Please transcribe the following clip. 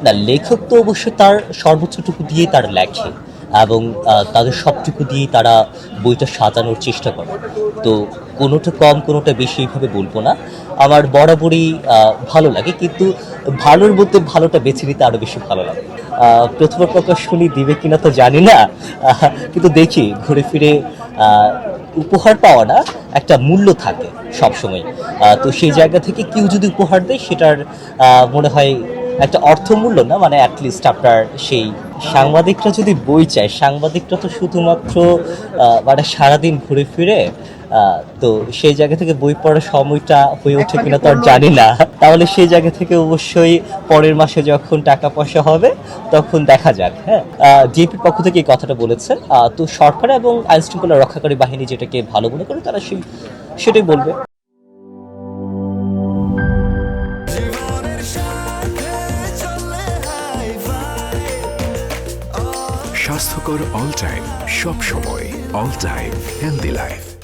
না, লেখক তো অবশ্য তার সর্বোচ্চটুকু দিয়েই তারা লেখে এবং তাদের সবটুকু দিয়েই তারা বইটা সাজানোর চেষ্টা করে। তো কোনোটা কম কোনোটা বেশি এইভাবে বলবো না। আমার বরাবরই ভালো লাগে, কিন্তু ভালোর মধ্যে ভালোটা বেছে নিতে আরও বেশি ভালো লাগে। প্রথম প্রকাশনী দিবে কিনা তো জানি না, কিন্তু দেখি ঘুরে ফিরে উপহার পাওয়া না, একটা মূল্য থাকে সবসময়। তো সেই জায়গা থেকে কেউ যদি উপহার দেয় সেটার মনে হয় একটা অর্থমূল্য না, মানে অ্যাটলিস্ট আপনার সেই সাংবাদিকরা যদি বই চায়, সাংবাদিকরা তো শুধুমাত্র মানে সারাদিন ঘুরে ফিরে তো সেই জায়গা থেকে বই পড়ার সময়টা হয়ে ওঠে কিনা তো আর জানি না। তাহলে সেই জায়গা থেকে অবশ্যই পরের মাসে যখন টাকা পয়সা হবে তখন দেখা যাক। হ্যাঁ, ডিএপির পক্ষ থেকে এই কথাটা বলেছেন। তো সরকার এবং আইন শৃঙ্খলা রক্ষাকারী বাহিনী যেটাকে ভালো মনে করে তারা সেটাই বলবে। স্বাস্থ্যকর অল টাইম, সব সময় অল টাইম হেলদি লাইফ।